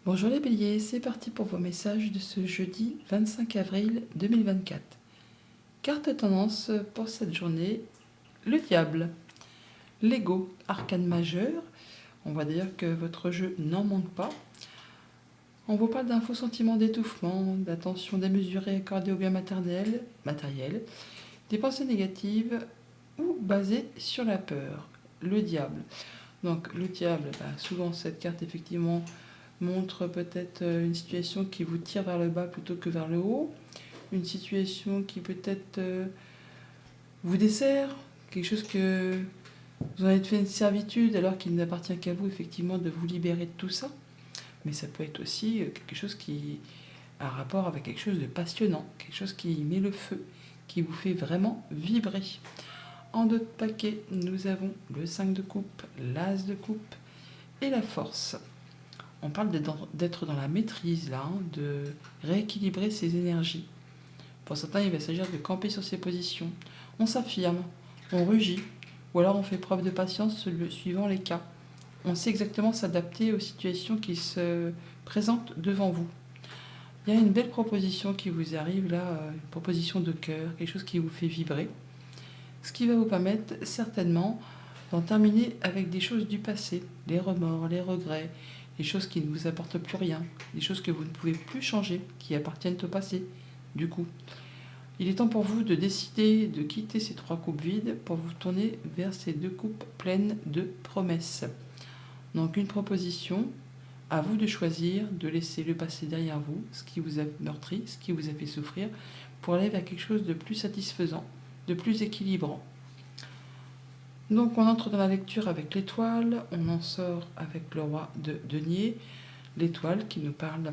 Bonjour les béliers, c'est parti pour vos messages de ce jeudi 25 avril 2024. Carte tendance pour cette journée, le diable. L'ego, arcane majeur. On voit d'ailleurs que votre jeu n'en manque pas. On vous parle d'un faux sentiment d'étouffement, d'attention démesurée accordée au bien matériel, des pensées négatives ou basées sur la peur. Le diable. Donc le diable, souvent cette carte effectivement montre peut-être une situation qui vous tire vers le bas plutôt que vers le haut, une situation qui peut-être vous dessert, quelque chose que vous en avez fait une servitude alors qu'il n'appartient qu'à vous effectivement de vous libérer de tout ça. Mais ça peut être aussi quelque chose qui a un rapport avec quelque chose de passionnant, quelque chose qui met le feu, qui vous fait vraiment vibrer. En d'autres paquets, nous avons le 5 de coupe, l'as de coupe et la force. On parle d'être dans la maîtrise, là, de rééquilibrer ses énergies. Pour certains, il va s'agir de camper sur ses positions. On s'affirme, on rugit, ou alors on fait preuve de patience suivant les cas. On sait exactement s'adapter aux situations qui se présentent devant vous. Il y a une belle proposition qui vous arrive là, une proposition de cœur, quelque chose qui vous fait vibrer. Ce qui va vous permettre certainement d'en terminer avec des choses du passé, les remords, les regrets, les choses qui ne vous apportent plus rien, des choses que vous ne pouvez plus changer, qui appartiennent au passé. Du coup, il est temps pour vous de décider de quitter ces 3 coupes vides pour vous tourner vers ces 2 coupes pleines de promesses. Donc une proposition, à vous de choisir, de laisser le passé derrière vous, ce qui vous a meurtri, ce qui vous a fait souffrir, pour aller vers quelque chose de plus satisfaisant, de plus équilibrant. Donc on entre dans la lecture avec l'étoile, on en sort avec le roi de denier, l'étoile qui nous parle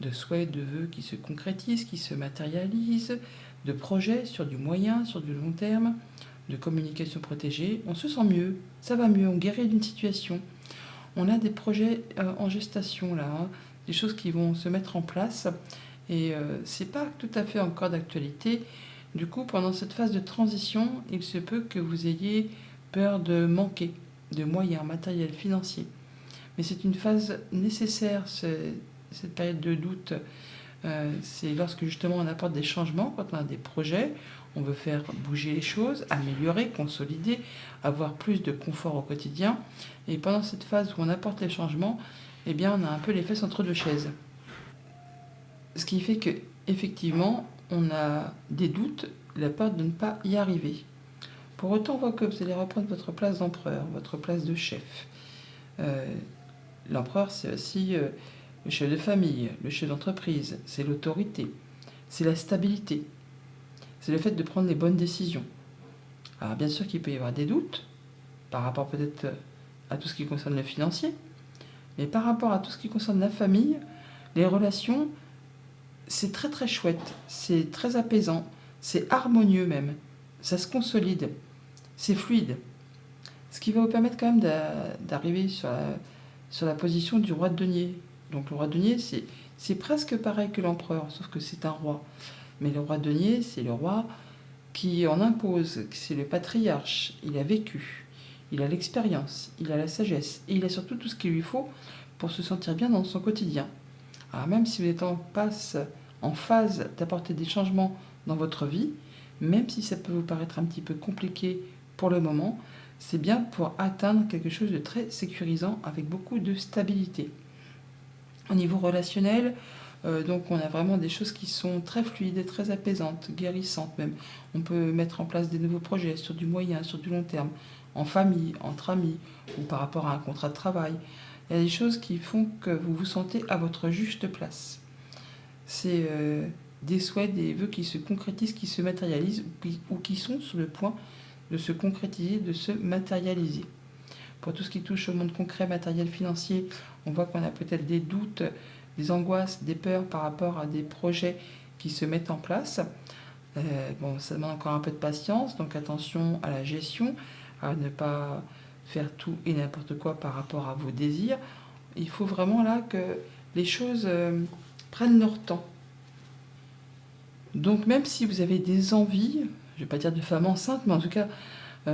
de souhaits, de vœux qui se concrétisent, qui se matérialisent, de projets sur du moyen, sur du long terme, de communication protégée. On se sent mieux, ça va mieux, on guérit d'une situation. On a des projets en gestation là, des choses qui vont se mettre en place et c'est pas tout à fait encore d'actualité. Du coup, pendant cette phase de transition, il se peut que vous ayez peur de manquer de moyens matériels, financiers. Mais c'est une phase nécessaire, cette période de doute. C'est lorsque justement on apporte des changements, quand on a des projets, on veut faire bouger les choses, améliorer, consolider, avoir plus de confort au quotidien. Et pendant cette phase où on apporte les changements, eh bien on a un peu les fesses entre deux chaises. Ce qui fait que effectivement, on a des doutes, la peur de ne pas y arriver. Pour autant, on voit que vous allez reprendre votre place d'empereur, votre place de chef. L'empereur, c'est aussi le chef de famille, le chef d'entreprise, c'est l'autorité, c'est la stabilité, c'est le fait de prendre les bonnes décisions. Alors bien sûr qu'il peut y avoir des doutes par rapport peut-être à tout ce qui concerne le financier, mais par rapport à tout ce qui concerne la famille, les relations, c'est très très chouette, c'est très apaisant, c'est harmonieux même, ça se consolide, c'est fluide. Ce qui va vous permettre quand même d'arriver sur la position du roi de denier. Donc le roi de denier, c'est presque pareil que l'empereur, sauf que c'est un roi. Mais le roi de denier, c'est le roi qui en impose, c'est le patriarche. Il a vécu, il a l'expérience, il a la sagesse, et il a surtout tout ce qu'il lui faut pour se sentir bien dans son quotidien. Alors même si vous êtes en phase d'apporter des changements dans votre vie, même si ça peut vous paraître un petit peu compliqué pour le moment, c'est bien pour atteindre quelque chose de très sécurisant avec beaucoup de stabilité. Au niveau relationnel, donc on a vraiment des choses qui sont très fluides, très apaisantes, guérissantes même. On peut mettre en place des nouveaux projets sur du moyen, sur du long terme, en famille, entre amis ou par rapport à un contrat de travail. Il y a des choses qui font que vous vous sentez à votre juste place. C'est des souhaits, des vœux qui se concrétisent, qui se matérialisent ou qui sont sur le point de se concrétiser, de se matérialiser. Pour tout ce qui touche au monde concret, matériel, financier, on voit qu'on a peut-être des doutes, des angoisses, des peurs par rapport à des projets qui se mettent en place. Ça demande encore un peu de patience, donc attention à la gestion, à ne pas faire tout et n'importe quoi par rapport à vos désirs. Il faut vraiment là que les choses prennent leur temps. Donc même si vous avez des envies, je ne vais pas dire de femme enceinte, mais en tout cas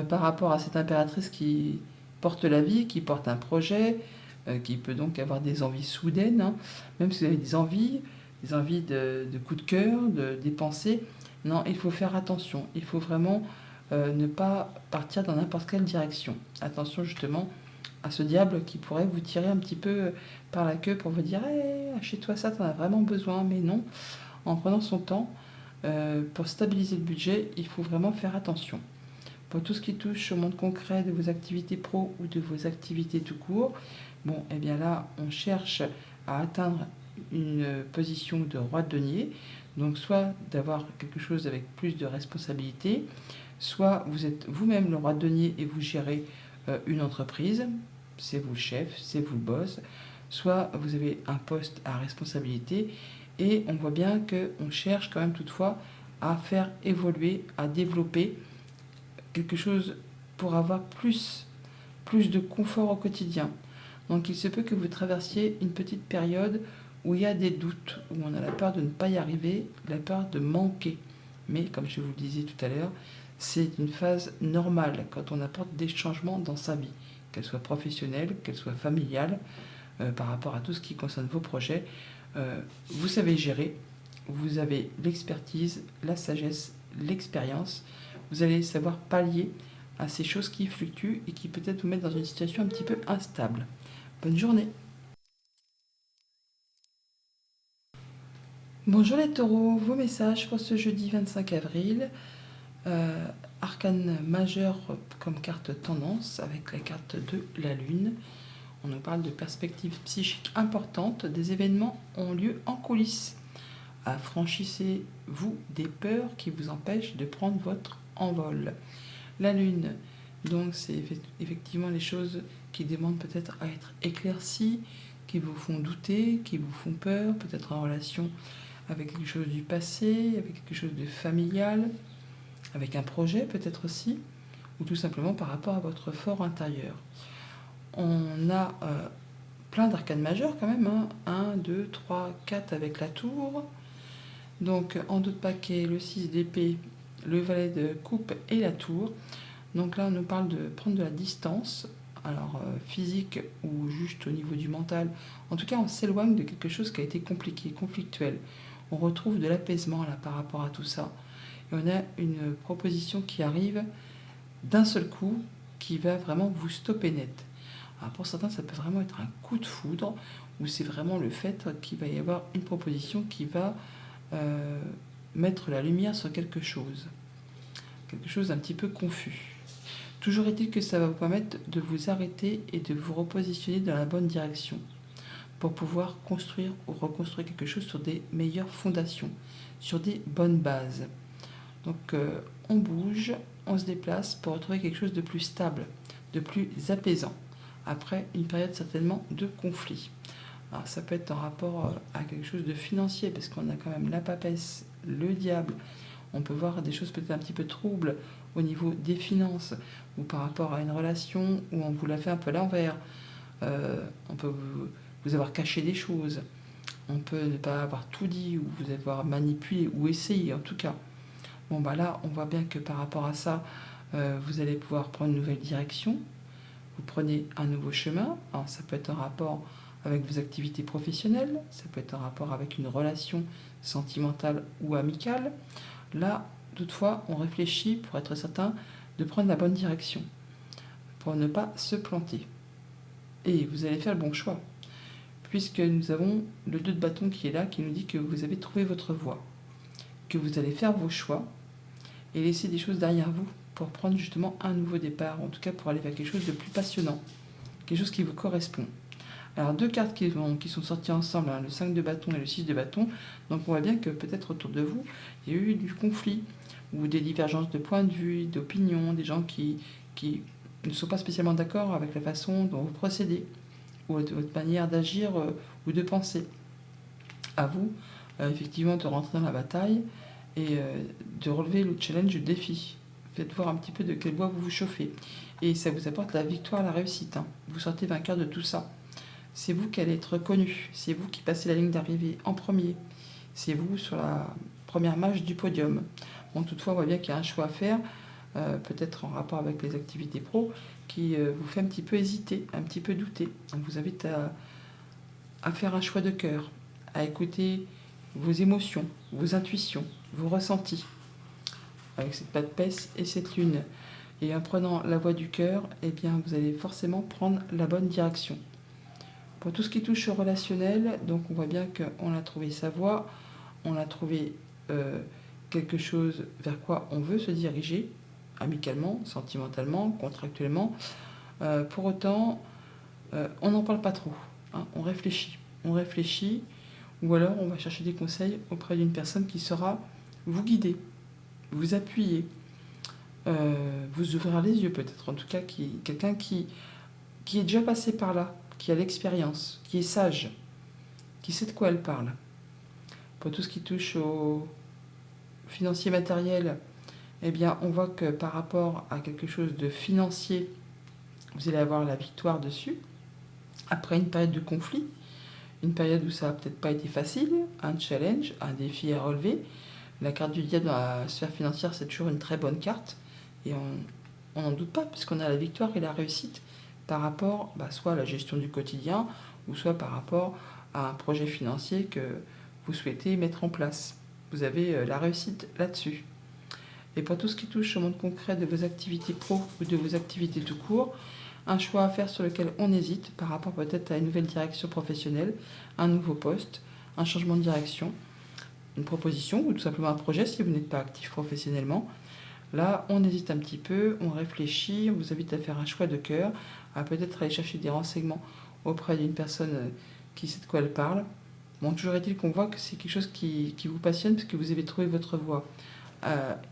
par rapport à cette impératrice qui porte la vie, qui porte un projet, qui peut donc avoir des envies soudaines, hein. Même si vous avez des envies de coup de cœur, de dépenser. Non, il faut faire attention. Il faut vraiment ne pas partir dans n'importe quelle direction. Attention justement à ce diable qui pourrait vous tirer un petit peu par la queue pour vous dire hey, achète-toi ça, t'en as vraiment besoin. Mais non, en prenant son temps, pour stabiliser le budget, il faut vraiment faire attention. Pour tout ce qui touche au monde concret de vos activités pro ou de vos activités tout court, bon, et bien là, on cherche à atteindre une position de roi de denier, donc soit d'avoir quelque chose avec plus de responsabilité, soit vous êtes vous-même le roi de denier et vous gérez une entreprise, c'est vous le chef, c'est vous le boss, soit vous avez un poste à responsabilité et on voit bien qu'on cherche quand même toutefois à faire évoluer, à développer quelque chose pour avoir plus de confort au quotidien. Donc il se peut que vous traversiez une petite période où il y a des doutes, où on a la peur de ne pas y arriver, la peur de manquer. Mais comme je vous le disais tout à l'heure, c'est une phase normale quand on apporte des changements dans sa vie, qu'elle soit professionnelle, qu'elle soit familiale, par rapport à tout ce qui concerne vos projets. Vous savez gérer, vous avez l'expertise, la sagesse, l'expérience. Vous allez savoir pallier à ces choses qui fluctuent et qui peut-être vous mettent dans une situation un petit peu instable. Bonne journée. Bonjour les taureaux, vos messages pour ce jeudi 25 avril. Arcane majeur comme carte tendance avec la carte de la lune. On nous parle de perspectives psychiques importantes, des événements ont lieu en coulisses. Affranchissez-vous des peurs qui vous empêchent de prendre votre envol. La lune, donc c'est effectivement les choses qui demandent peut-être à être éclaircies, qui vous font douter, qui vous font peur, peut-être en relation avec quelque chose du passé, avec quelque chose de familial, avec un projet peut-être aussi, ou tout simplement par rapport à votre fort intérieur. On a plein d'arcanes majeures quand même, hein. 1, 2, 3, 4 avec la tour. Donc en d'autres paquets, le 6 d'épée, le valet de coupe et la tour. Donc là, on nous parle de prendre de la distance, alors physique ou juste au niveau du mental. En tout cas, on s'éloigne de quelque chose qui a été compliqué, conflictuel. On retrouve de l'apaisement là par rapport à tout ça. Et on a une proposition qui arrive d'un seul coup, qui va vraiment vous stopper net. Alors pour certains, ça peut vraiment être un coup de foudre, ou c'est vraiment le fait qu'il va y avoir une proposition qui va mettre la lumière sur quelque chose d'un petit peu confus. Toujours est-il que ça va vous permettre de vous arrêter et de vous repositionner dans la bonne direction pour pouvoir construire ou reconstruire quelque chose sur des meilleures fondations, sur des bonnes bases. Donc on bouge, on se déplace pour retrouver quelque chose de plus stable, de plus apaisant, après une période certainement de conflit. Alors ça peut être en rapport à quelque chose de financier, parce qu'on a quand même la papesse, le diable. On peut voir des choses peut-être un petit peu troubles au niveau des finances, ou par rapport à une relation où on vous l'a fait un peu à l'envers. On peut vous avoir caché des choses. On peut ne pas avoir tout dit, ou vous avoir manipulé, ou essayé en tout cas. Bon bah là, on voit bien que par rapport à ça, vous allez pouvoir prendre une nouvelle direction. Vous prenez un nouveau chemin. Alors ça peut être en rapport avec vos activités professionnelles, ça peut être en rapport avec une relation sentimentale ou amicale. Là, toutefois, on réfléchit pour être certain de prendre la bonne direction, pour ne pas se planter. Et vous allez faire le bon choix, puisque nous avons le 2 de bâton qui est là, qui nous dit que vous avez trouvé votre voie, que vous allez faire vos choix et laisser des choses derrière vous pour prendre justement un nouveau départ, en tout cas pour aller vers quelque chose de plus passionnant, quelque chose qui vous correspond. Alors 2 cartes qui sont sorties ensemble, hein, le 5 de bâton et le 6 de bâton, donc on voit bien que peut-être autour de vous, il y a eu du conflit, ou des divergences de points de vue, d'opinion, des gens qui ne sont pas spécialement d'accord avec la façon dont vous procédez, ou votre manière d'agir ou de penser. À vous, effectivement, de rentrer dans la bataille et de relever le challenge, le défi. Faites voir un petit peu de quel bois vous vous chauffez. Et ça vous apporte la victoire, la réussite, hein. Vous sortez vainqueur de tout ça. C'est vous qui allez être reconnu. C'est vous qui passez la ligne d'arrivée en premier. C'est vous sur la première marche du podium. Bon, toutefois, on voit bien qu'il y a un choix à faire. peut-être en rapport avec les activités pro, qui vous fait un petit peu hésiter, un petit peu douter. On vous invite à faire un choix de cœur, à écouter vos émotions, vos intuitions, vos ressentis, avec cette patte pèse et cette lune. Et en prenant la voie du cœur, eh bien, vous allez forcément prendre la bonne direction. Pour tout ce qui touche au relationnel, donc on voit bien qu'on a trouvé sa voie, on a trouvé quelque chose vers quoi on veut se diriger, amicalement, sentimentalement, contractuellement. Pour autant, on n'en parle pas trop, hein, on réfléchit. On réfléchit, ou alors on va chercher des conseils auprès d'une personne qui saura vous guider, vous appuyer, vous ouvrir les yeux peut-être, en tout cas quelqu'un qui est déjà passé par là, qui a l'expérience, qui est sage, qui sait de quoi elle parle. Pour tout ce qui touche au financier matériel, eh bien, on voit que par rapport à quelque chose de financier, vous allez avoir la victoire dessus. Après une période de conflit, une période où ça n'a peut-être pas été facile, un challenge, un défi à relever. La carte du diable dans la sphère financière, c'est toujours une très bonne carte. Et on n'en doute pas, puisqu'on a la victoire et la réussite par rapport soit à la gestion du quotidien, ou soit par rapport à un projet financier que vous souhaitez mettre en place. Vous avez la réussite là-dessus. Et pour tout ce qui touche au monde concret de vos activités pro ou de vos activités tout court, un choix à faire sur lequel on hésite par rapport peut-être à une nouvelle direction professionnelle, un nouveau poste, un changement de direction, une proposition ou tout simplement un projet si vous n'êtes pas actif professionnellement. Là, on hésite un petit peu, on réfléchit, on vous invite à faire un choix de cœur, à peut-être aller chercher des renseignements auprès d'une personne qui sait de quoi elle parle. Bon, toujours est-il qu'on voit que c'est quelque chose qui vous passionne parce que vous avez trouvé votre voie.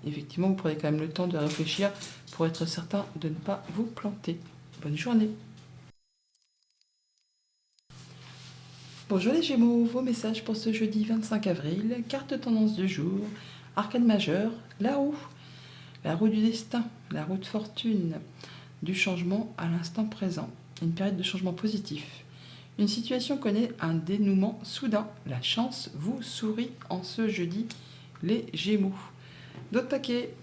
Effectivement, vous prenez quand même le temps de réfléchir pour être certain de ne pas vous planter. Bonne journée. Bonjour les Gémeaux, vos messages pour ce jeudi 25 avril. Carte tendance du jour, arcane majeur, la roue du destin, la roue de fortune, du changement à l'instant présent, une période de changement positif. Une situation connaît un dénouement soudain. La chance vous sourit en ce jeudi, les Gémeaux. D'autres paquets,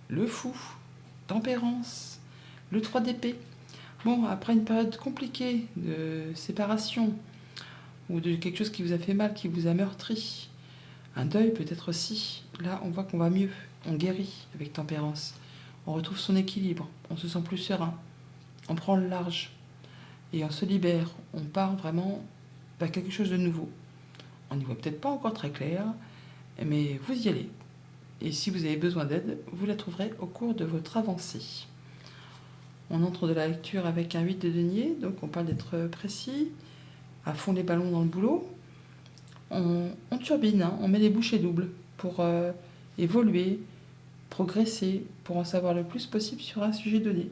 le fou, tempérance, le 3 d'épée. Bon, après une période compliquée de séparation ou de quelque chose qui vous a fait mal, qui vous a meurtri, un deuil peut-être aussi, là on voit qu'on va mieux, on guérit avec tempérance, on retrouve son équilibre, on se sent plus serein, on prend le large et on se libère, on part vraiment vers quelque chose de nouveau. On n'y voit peut-être pas encore très clair, mais vous y allez. Et si vous avez besoin d'aide, vous la trouverez au cours de votre avancée. On entre de la lecture avec un 8 de denier, donc on parle d'être précis, à fond les ballons dans le boulot. On turbine, hein, on met les bouchées doubles pour évoluer, progresser, pour en savoir le plus possible sur un sujet donné.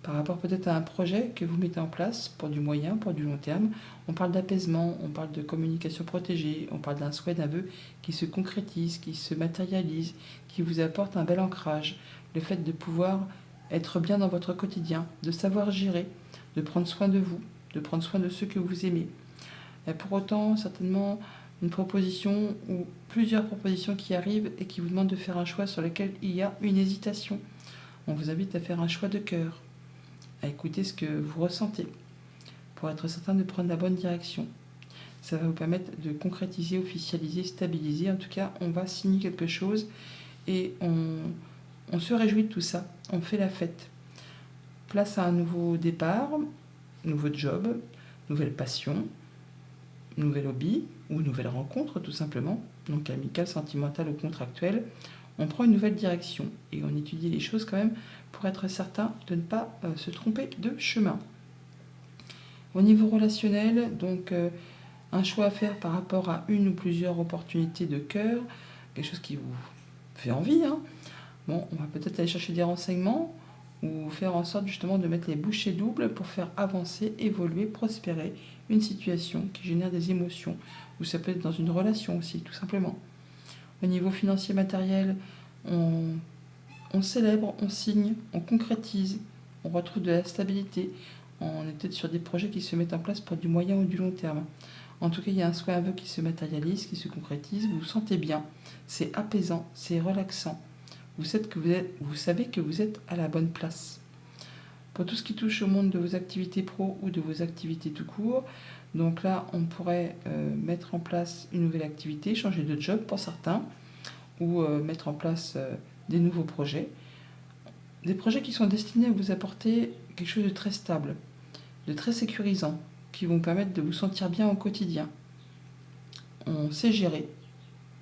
Par rapport peut-être à un projet que vous mettez en place pour du moyen, pour du long terme, on parle d'apaisement, on parle de communication protégée, on parle d'un souhait, d'un vœu qui se concrétise, qui se matérialise, qui vous apporte un bel ancrage. Le fait de pouvoir être bien dans votre quotidien, de savoir gérer, de prendre soin de vous, de prendre soin de ceux que vous aimez. Et pour autant, certainement, une proposition ou plusieurs propositions qui arrivent et qui vous demandent de faire un choix sur lequel il y a une hésitation. On vous invite à faire un choix de cœur, à écouter ce que vous ressentez, pour être certain de prendre la bonne direction. Ça va vous permettre de concrétiser, officialiser, stabiliser. En tout cas, on va signer quelque chose et on se réjouit de tout ça. On fait la fête. Place à un nouveau départ, nouveau job, nouvelle passion, nouvel hobby ou nouvelle rencontre tout simplement, donc amicale, sentimentale ou contractuelle. On prend une nouvelle direction et on étudie les choses quand même pour être certain de ne pas se tromper de chemin. Au niveau relationnel, donc un choix à faire par rapport à une ou plusieurs opportunités de cœur, quelque chose qui vous fait envie. Hein. Bon, on va peut-être aller chercher des renseignements ou faire en sorte justement de mettre les bouchées doubles pour faire avancer, évoluer, prospérer une situation qui génère des émotions, ou ça peut être dans une relation aussi, tout simplement. Au niveau financier matériel, on célèbre, on signe, on concrétise, on retrouve de la stabilité. On est peut-être sur des projets qui se mettent en place pour du moyen ou du long terme. En tout cas, il y a un souhait, un vœu qui se matérialise, qui se concrétise, vous vous sentez bien. C'est apaisant, c'est relaxant. vous savez que vous êtes à la bonne place. Pour tout ce qui touche au monde de vos activités pro ou de vos activités tout court, donc là, on pourrait mettre en place une nouvelle activité, changer de job pour certains, ou mettre en place des nouveaux projets. Des projets qui sont destinés à vous apporter quelque chose de très stable, de très sécurisant, qui vont vous permettre de vous sentir bien au quotidien. On sait gérer,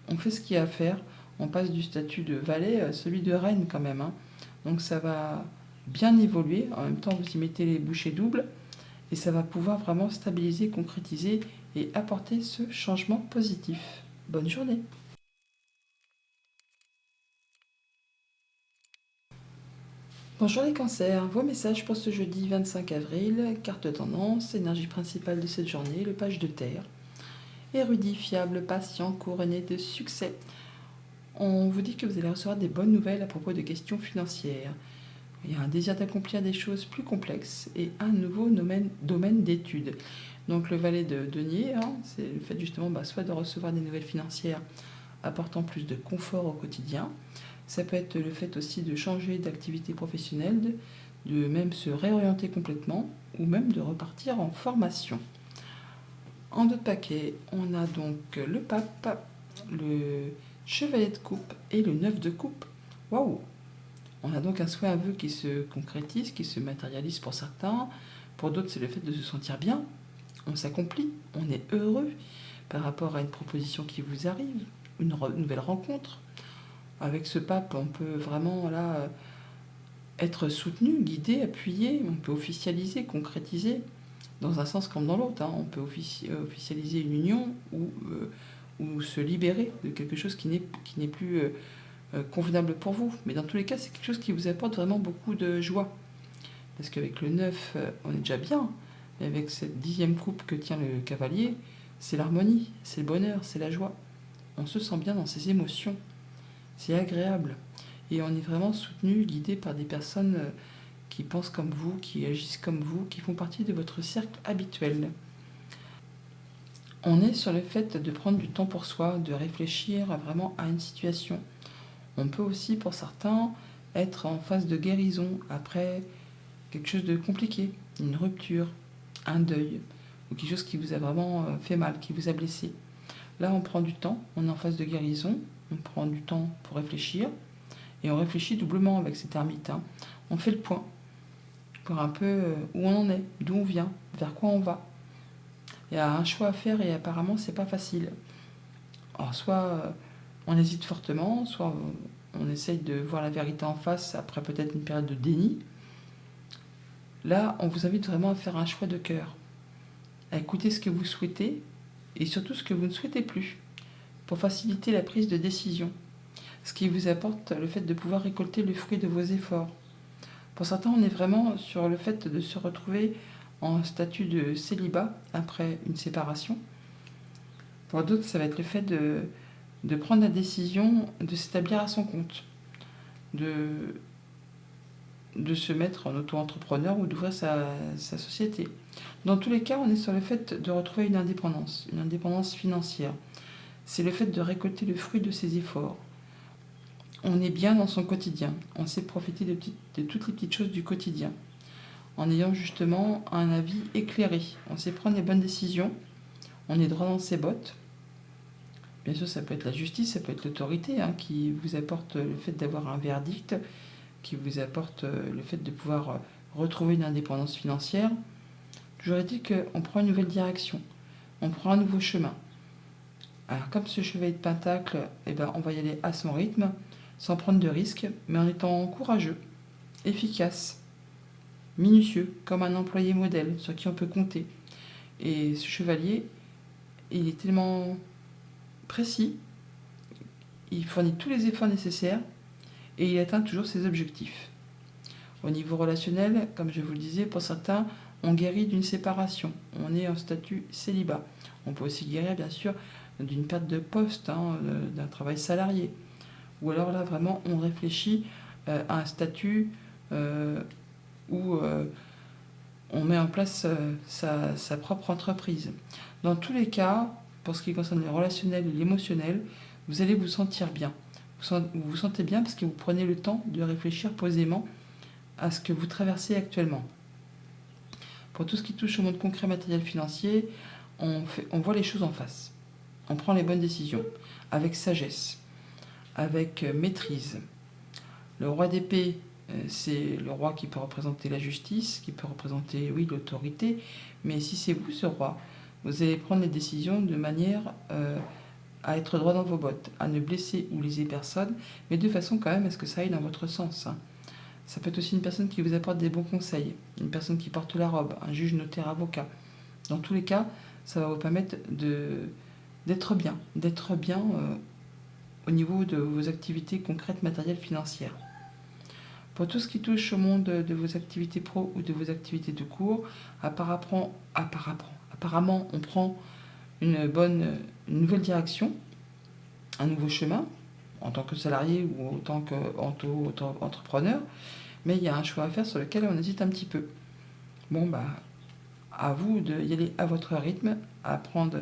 on fait ce qu'il y a à faire, on passe du statut de valet à celui de reine quand même, hein. Donc ça va bien évoluer, en même temps vous y mettez les bouchées doubles, et ça va pouvoir vraiment stabiliser, concrétiser et apporter ce changement positif. Bonne journée! Bonjour les cancers, vos messages pour ce jeudi 25 avril, carte tendance, énergie principale de cette journée, le page de terre. Érudit, fiable, patient, couronné de succès. On vous dit que vous allez recevoir des bonnes nouvelles à propos de questions financières. Il y a un désir d'accomplir des choses plus complexes et un nouveau domaine d'études. Donc le valet de denier, hein, c'est le fait justement soit de recevoir des nouvelles financières apportant plus de confort au quotidien. Ça peut être le fait aussi de changer d'activité professionnelle, de même se réorienter complètement ou même de repartir en formation. En deux paquets, on a donc le pape, le chevalier de coupe et le 9 de coupe. Waouh! On a donc un souhait, un vœu qui se concrétise, qui se matérialise pour certains. Pour d'autres, c'est le fait de se sentir bien. On s'accomplit, on est heureux par rapport à une proposition qui vous arrive, une nouvelle rencontre. Avec ce pape, on peut vraiment être soutenu, guidé, appuyé. On peut officialiser, concrétiser, dans un sens comme dans l'autre, hein. On peut officialiser une union ou se libérer de quelque chose qui n'est plus convenable pour vous. Mais dans tous les cas, c'est quelque chose qui vous apporte vraiment beaucoup de joie. Parce qu'avec le 9, on est déjà bien. Mais avec cette 10e coupe que tient le cavalier, c'est l'harmonie, c'est le bonheur, c'est la joie. On se sent bien dans ses émotions. C'est agréable. Et on est vraiment soutenu, guidé par des personnes qui pensent comme vous, qui agissent comme vous, qui font partie de votre cercle habituel. On est sur le fait de prendre du temps pour soi, de réfléchir vraiment à une situation. On peut aussi, pour certains, être en phase de guérison après quelque chose de compliqué, une rupture, un deuil, ou quelque chose qui vous a vraiment fait mal, qui vous a blessé. Là, on prend du temps, on est en phase de guérison, on prend du temps pour réfléchir, et on réfléchit doublement avec cet ermite, hein. On fait le point, pour un peu où on en est, d'où on vient, vers quoi on va. Il y a un choix à faire et apparemment, c'est pas facile. Alors, soit on hésite fortement, soit on essaye de voir la vérité en face après peut-être une période de déni. Là, on vous invite vraiment à faire un choix de cœur, à écouter ce que vous souhaitez et surtout ce que vous ne souhaitez plus, pour faciliter la prise de décision, ce qui vous apporte le fait de pouvoir récolter le fruit de vos efforts. Pour certains, on est vraiment sur le fait de se retrouver en statut de célibat après une séparation. Pour d'autres, ça va être le fait de prendre la décision de s'établir à son compte, de se mettre en auto-entrepreneur ou d'ouvrir sa société. Dans tous les cas, on est sur le fait de retrouver une indépendance financière. C'est le fait de récolter le fruit de ses efforts. On est bien dans son quotidien. On sait profiter de toutes les petites choses du quotidien, en ayant justement un avis éclairé. On sait prendre les bonnes décisions. On est droit dans ses bottes. Bien sûr, ça peut être la justice, ça peut être l'autorité, hein, qui vous apporte le fait d'avoir un verdict, qui vous apporte le fait de pouvoir retrouver une indépendance financière. Toujours est-il qu'on prend une nouvelle direction, on prend un nouveau chemin. Alors comme ce chevalier de Pentacle, on va y aller à son rythme, sans prendre de risques, mais en étant courageux, efficace, minutieux, comme un employé modèle sur qui on peut compter. Et ce chevalier, il est tellement précis, il fournit tous les efforts nécessaires et il atteint toujours ses objectifs. Au niveau relationnel, comme je vous le disais, pour certains, on guérit d'une séparation, on est en statut célibat. On peut aussi guérir, bien sûr, d'une perte de poste, hein, d'un travail salarié. Ou alors là, vraiment, on réfléchit à un statut où on met en place sa propre entreprise. Dans tous les cas, pour ce qui concerne le relationnel et l'émotionnel, vous allez vous sentir bien. Vous vous sentez bien parce que vous prenez le temps de réfléchir posément à ce que vous traversez actuellement. Pour tout ce qui touche au monde concret matériel financier, on voit les choses en face. On prend les bonnes décisions, avec sagesse, avec maîtrise. Le roi d'épée, c'est le roi qui peut représenter la justice, qui peut représenter, oui, l'autorité, mais si c'est vous ce roi, vous allez prendre les décisions de manière à être droit dans vos bottes, à ne blesser ou léser personne, mais de façon quand même à ce que ça aille dans votre sens. Ça peut être aussi une personne qui vous apporte des bons conseils, une personne qui porte la robe, un juge, notaire, avocat. Dans tous les cas, ça va vous permettre d'être bien au niveau de vos activités concrètes, matérielles, financières. Pour tout ce qui touche au monde de vos activités pro ou de vos activités de cours, apparemment, on prend une nouvelle direction, un nouveau chemin, en tant que salarié ou en tant qu'entrepreneur, mais il y a un choix à faire sur lequel on hésite un petit peu. Bon, à vous d'y aller à votre rythme, à prendre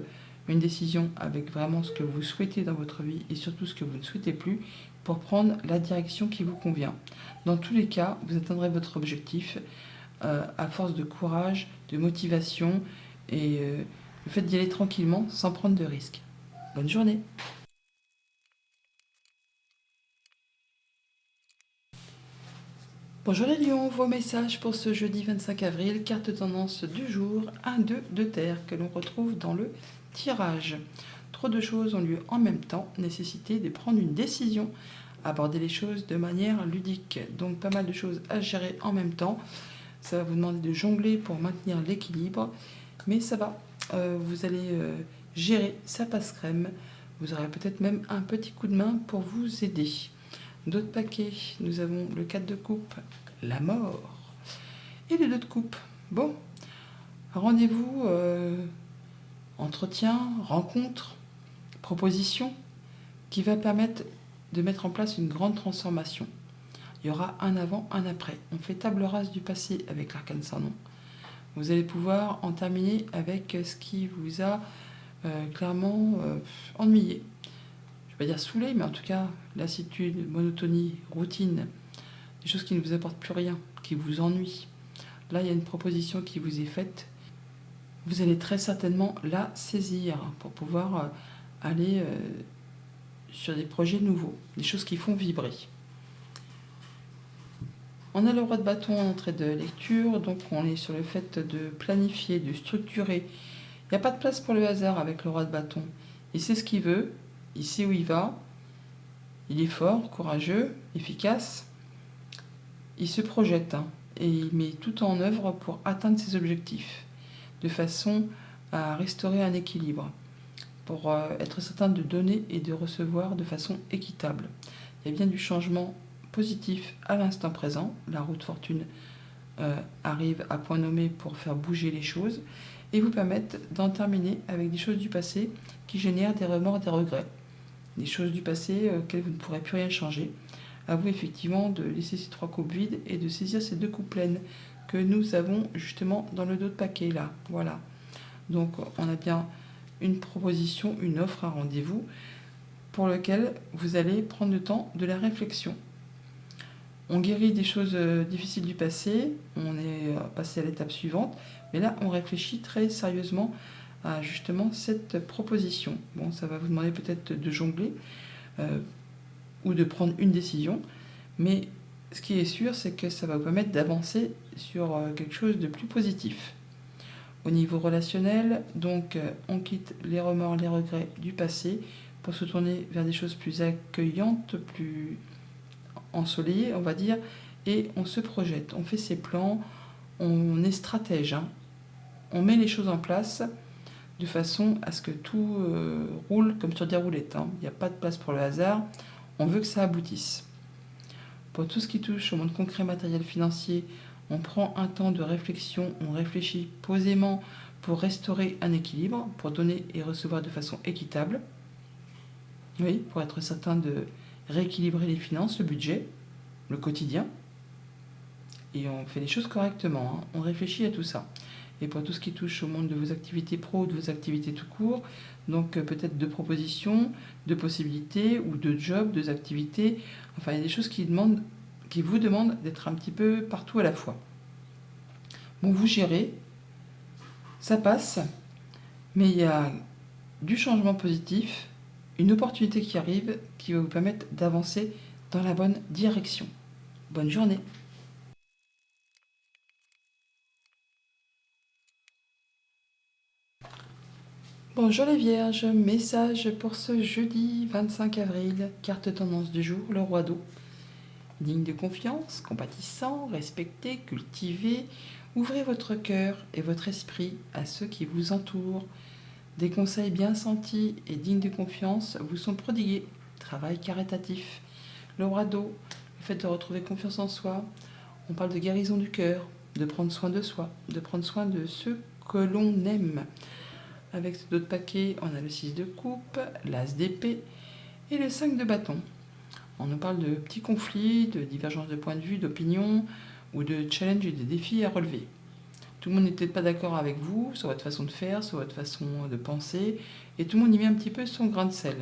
une décision avec vraiment ce que vous souhaitez dans votre vie et surtout ce que vous ne souhaitez plus pour prendre la direction qui vous convient. Dans tous les cas, vous atteindrez votre objectif à force de courage, de motivation et le fait d'y aller tranquillement sans prendre de risques. Bonne journée! Bonjour les lions, vos messages pour ce jeudi 25 avril, carte tendance du jour, 1-2 de terre que l'on retrouve dans le tirage. Trop de choses ont lieu en même temps, nécessité de prendre une décision, aborder les choses de manière ludique. Donc pas mal de choses à gérer en même temps. Ça va vous demander de jongler pour maintenir l'équilibre, mais ça va. Vous allez gérer, ça passe crème. Vous aurez peut-être même un petit coup de main pour vous aider. D'autres paquets, nous avons le 4 de coupe, la mort, et le 2 de coupe. Bon, rendez-vous, entretien, rencontre, proposition, qui va permettre de mettre en place une grande transformation. Il y aura un avant, un après. On fait table rase du passé avec l'arcane sans nom. Vous allez pouvoir en terminer avec ce qui vous a clairement ennuyé. Je ne vais pas dire saoulé, mais en tout cas, lassitude, monotonie, routine, des choses qui ne vous apportent plus rien, qui vous ennuient. Là, il y a une proposition qui vous est faite. Vous allez très certainement la saisir pour pouvoir aller sur des projets nouveaux, des choses qui font vibrer. On a le roi de bâton en entrée de lecture, donc on est sur le fait de planifier, de structurer. Il n'y a pas de place pour le hasard avec le roi de bâton. Il sait ce qu'il veut, il sait où il va, il est fort, courageux, efficace. Il se projette et il met tout en œuvre pour atteindre ses objectifs, de façon à restaurer un équilibre, pour être certain de donner et de recevoir de façon équitable. Il y a bien du changement positif à l'instant présent. La roue de fortune arrive à point nommé pour faire bouger les choses et vous permettre d'en terminer avec des choses du passé qui génèrent des remords, des regrets. Des choses du passé auxquelles vous ne pourrez plus rien changer. À vous effectivement de laisser ces 3 coupes vides et de saisir ces 2 coupes pleines que nous avons justement dans le dos de paquet là. Voilà. Donc on a bien une proposition, une offre, un rendez-vous pour lequel vous allez prendre le temps de la réflexion. On guérit des choses difficiles du passé, on est passé à l'étape suivante, mais là on réfléchit très sérieusement à justement cette proposition. Bon, ça va vous demander peut-être de jongler ou de prendre une décision, mais ce qui est sûr, c'est que ça va vous permettre d'avancer sur quelque chose de plus positif. Au niveau relationnel, donc on quitte les remords, les regrets du passé pour se tourner vers des choses plus accueillantes, plus ensoleillées, on va dire, et on se projette, on fait ses plans, on est stratège, on met les choses en place de façon à ce que tout roule comme sur des roulettes. Il n'y a pas de place pour le hasard, on veut que ça aboutisse. Pour tout ce qui touche au monde concret, matériel, financier, on prend un temps de réflexion, on réfléchit posément pour restaurer un équilibre, pour donner et recevoir de façon équitable. Oui, pour être certain de rééquilibrer les finances, le budget, le quotidien. Et on fait les choses correctement, on réfléchit à tout ça. et pour tout ce qui touche au monde de vos activités pro ou de vos activités tout court. Donc peut-être de propositions, de possibilités ou de jobs, de activités. Enfin, il y a des choses qui vous demandent d'être un petit peu partout à la fois. Bon, vous gérez, ça passe, mais il y a du changement positif, une opportunité qui arrive qui va vous permettre d'avancer dans la bonne direction. Bonne journée. Bonjour les vierges, message pour ce jeudi 25 avril, carte tendance du jour, le roi d'eau. Digne de confiance, compatissant, respecté, cultivé, ouvrez votre cœur et votre esprit à ceux qui vous entourent. Des conseils bien sentis et dignes de confiance vous sont prodigués. Travail caritatif. Le roi d'eau, le fait de retrouver confiance en soi. On parle de guérison du cœur, de prendre soin de soi, de prendre soin de ceux que l'on aime. Avec d'autres paquets, on a le 6 de coupe, l'as d'épée et le 5 de bâton. On nous parle de petits conflits, de divergences de points de vue, d'opinion ou de challenges et de défis à relever. Tout le monde n'est peut-être pas d'accord avec vous sur votre façon de faire, sur votre façon de penser, et tout le monde y met un petit peu son grain de sel.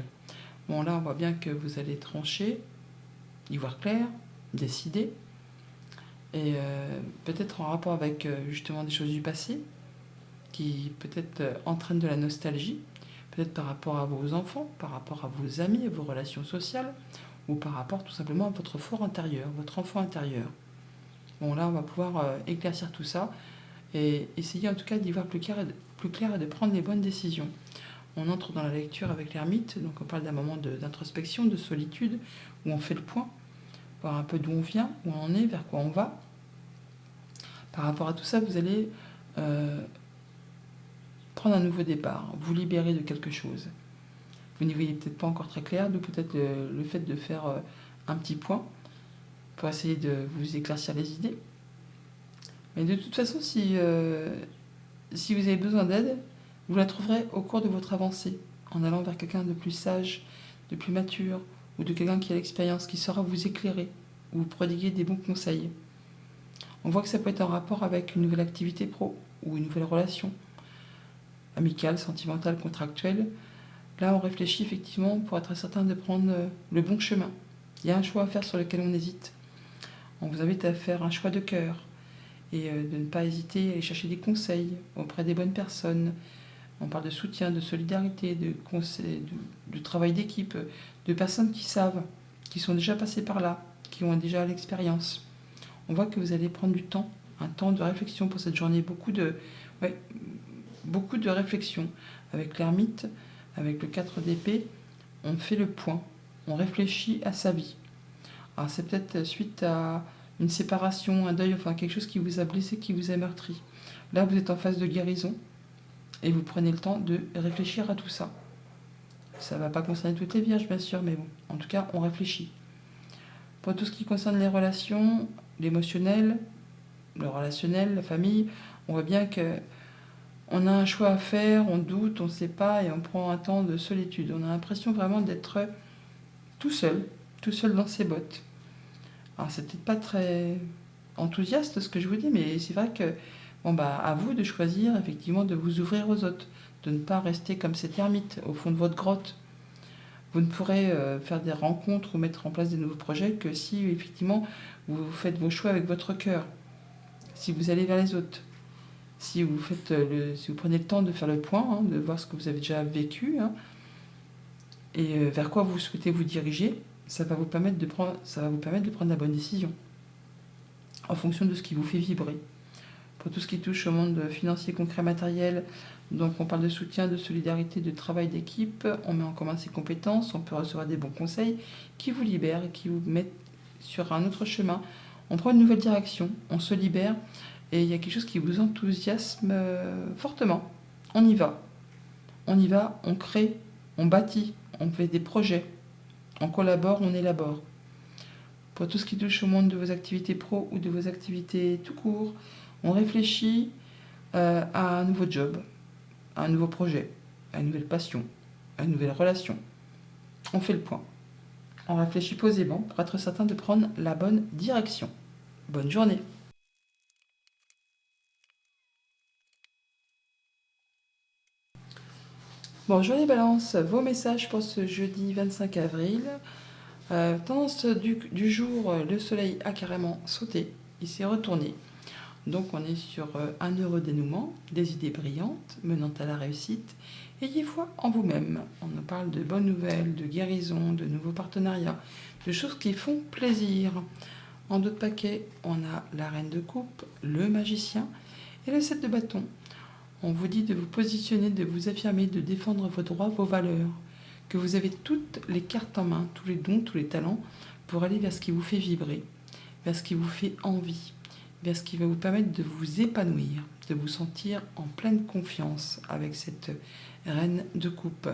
Bon, là, on voit bien que vous allez trancher, y voir clair, décider, et peut-être en rapport avec justement des choses du passé, qui peut-être entraînent de la nostalgie, peut-être par rapport à vos enfants, par rapport à vos amis, à vos relations sociales, ou par rapport tout simplement à votre fort intérieur, votre enfant intérieur. Bon, là, on va pouvoir éclaircir tout ça et essayer en tout cas d'y voir plus clair et de prendre les bonnes décisions. On entre dans la lecture avec l'ermite, donc on parle d'un moment d'introspection, de solitude, où on fait le point, voir un peu d'où on vient, où on en est, vers quoi on va. Par rapport à tout ça, vous allez prendre un nouveau départ, vous libérer de quelque chose. Vous n'y voyez peut-être pas encore très clair, d'où peut-être le fait de faire un petit point pour essayer de vous éclaircir les idées. Mais de toute façon, si vous avez besoin d'aide, vous la trouverez au cours de votre avancée, en allant vers quelqu'un de plus sage, de plus mature, ou de quelqu'un qui a l'expérience, qui saura vous éclairer, ou vous prodiguer des bons conseils. On voit que ça peut être en rapport avec une nouvelle activité pro, ou une nouvelle relation, amicale, sentimentale, contractuelle. Là, on réfléchit effectivement pour être certain de prendre le bon chemin. Il y a un choix à faire sur lequel on hésite. On vous invite à faire un choix de cœur et de ne pas hésiter à aller chercher des conseils auprès des bonnes personnes. On parle de soutien, de solidarité, de conseils, de travail d'équipe, de personnes qui savent, qui sont déjà passées par là, qui ont déjà l'expérience. On voit que vous allez prendre du temps, un temps de réflexion pour cette journée, beaucoup de réflexion. Avec l'ermite, avec le 4 d'épée, on fait le point, on réfléchit à sa vie. Alors c'est peut-être suite à une séparation, un deuil, enfin quelque chose qui vous a blessé, qui vous a meurtri. Là, vous êtes en phase de guérison et vous prenez le temps de réfléchir à tout ça. Ça ne va pas concerner toutes les vierges, bien sûr, mais bon, en tout cas, on réfléchit. Pour tout ce qui concerne les relations, l'émotionnel, le relationnel, la famille, on voit bien que on a un choix à faire, on doute, on ne sait pas, et on prend un temps de solitude. On a l'impression vraiment d'être tout seul dans ses bottes. Alors c'est peut-être pas très enthousiaste ce que je vous dis, mais c'est vrai que à vous de choisir effectivement de vous ouvrir aux autres, de ne pas rester comme cette ermite au fond de votre grotte. Vous ne pourrez faire des rencontres ou mettre en place des nouveaux projets que si effectivement vous faites vos choix avec votre cœur, si vous allez vers les autres, si vous prenez le temps de faire le point, de voir ce que vous avez déjà vécu, et vers quoi vous souhaitez vous diriger, ça va vous permettre de prendre la bonne décision en fonction de ce qui vous fait vibrer. Pour tout ce qui touche au monde financier, concret, matériel, donc on parle de soutien, de solidarité, de travail d'équipe, on met en commun ses compétences, on peut recevoir des bons conseils qui vous libèrent et qui vous mettent sur un autre chemin. On prend une nouvelle direction, on se libère et il y a quelque chose qui vous enthousiasme fortement. On y va, on crée, on bâtit, on fait des projets, on collabore, on élabore. Pour tout ce qui touche au monde de vos activités pro ou de vos activités tout court, on réfléchit à un nouveau job, à un nouveau projet, à une nouvelle passion, à une nouvelle relation. On fait le point. On réfléchit posément pour être certain de prendre la bonne direction. Bonne journée! Bonjour les balances, vos messages pour ce jeudi 25 avril. Tendance du jour, le soleil a carrément sauté, il s'est retourné. Donc on est sur un heureux dénouement, des idées brillantes menant à la réussite. Ayez foi en vous-même. On nous parle de bonnes nouvelles, de guérison, de nouveaux partenariats, de choses qui font plaisir. En d'autres paquets, on a la reine de coupe, le magicien et le 7 de bâton. On vous dit de vous positionner, de vous affirmer, de défendre vos droits, vos valeurs, que vous avez toutes les cartes en main, tous les dons, tous les talents pour aller vers ce qui vous fait vibrer, vers ce qui vous fait envie, vers ce qui va vous permettre de vous épanouir, de vous sentir en pleine confiance avec cette reine de coupe.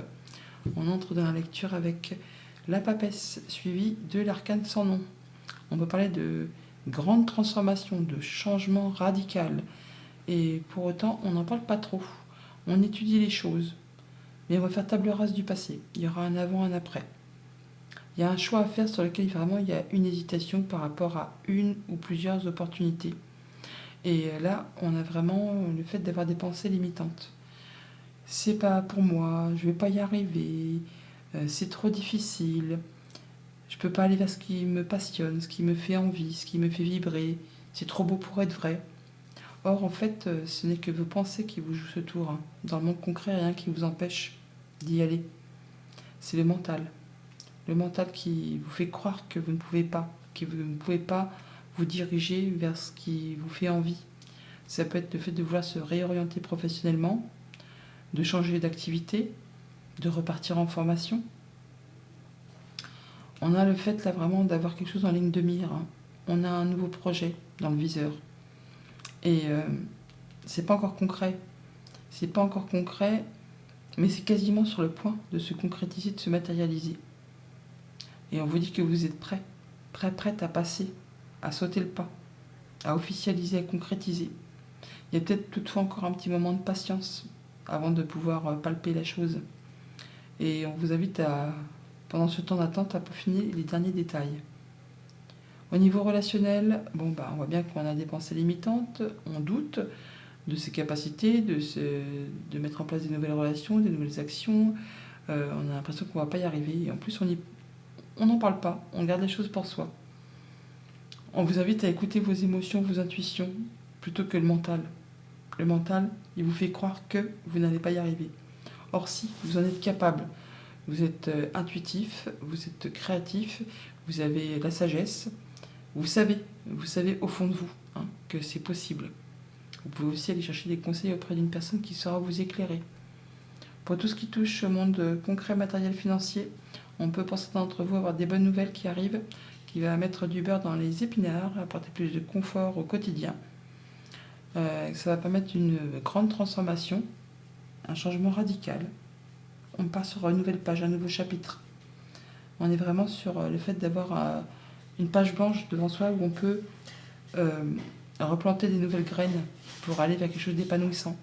On entre dans la lecture avec la papesse suivie de l'arcane sans nom. On peut parler de grande transformation, de changement radical. Et pour autant, on n'en parle pas trop. On étudie les choses. Mais on va faire table rase du passé. Il y aura un avant, un après. Il y a un choix à faire sur lequel vraiment il y a une hésitation par rapport à une ou plusieurs opportunités. Et là, on a vraiment le fait d'avoir des pensées limitantes. C'est pas pour moi, je vais pas y arriver, c'est trop difficile, je peux pas aller vers ce qui me passionne, ce qui me fait envie, ce qui me fait vibrer, c'est trop beau pour être vrai. Or, en fait, ce n'est que vos pensées qui vous jouent ce tour. Hein. Dans le monde concret, rien qui vous empêche d'y aller. C'est le mental. Le mental qui vous fait croire que vous ne pouvez pas, que vous ne pouvez pas vous diriger vers ce qui vous fait envie. Ça peut être le fait de vouloir se réorienter professionnellement, de changer d'activité, de repartir en formation. On a le fait là vraiment d'avoir quelque chose en ligne de mire. Hein. On a un nouveau projet dans le viseur. Et c'est pas encore concret. C'est pas encore concret, mais c'est quasiment sur le point de se concrétiser, de se matérialiser. Et on vous dit que vous êtes prête à passer, à sauter le pas, à officialiser, à concrétiser. Il y a peut-être toutefois encore un petit moment de patience avant de pouvoir palper la chose. Et on vous invite à, pendant ce temps d'attente, à peaufiner les derniers détails. Au niveau relationnel, on voit bien qu'on a des pensées limitantes, on doute de ses capacités, de mettre en place des nouvelles relations, des nouvelles actions. On a l'impression qu'on ne va pas y arriver. Et en plus, on n'en parle pas, on garde les choses pour soi. On vous invite à écouter vos émotions, vos intuitions, plutôt que le mental. Le mental, il vous fait croire que vous n'allez pas y arriver. Or si, vous en êtes capable. Vous êtes intuitif, vous êtes créatif, vous avez la sagesse. Vous savez au fond de vous que c'est possible. Vous pouvez aussi aller chercher des conseils auprès d'une personne qui saura vous éclairer. Pour tout ce qui touche au monde concret, matériel, financier, on peut pour certains d'entre vous avoir des bonnes nouvelles qui arrivent, qui va mettre du beurre dans les épinards, apporter plus de confort au quotidien. Ça va permettre une grande transformation, un changement radical. On part sur une nouvelle page, un nouveau chapitre. On est vraiment sur le fait d'avoir une page blanche devant soi où on peut replanter des nouvelles graines pour aller vers quelque chose d'épanouissant.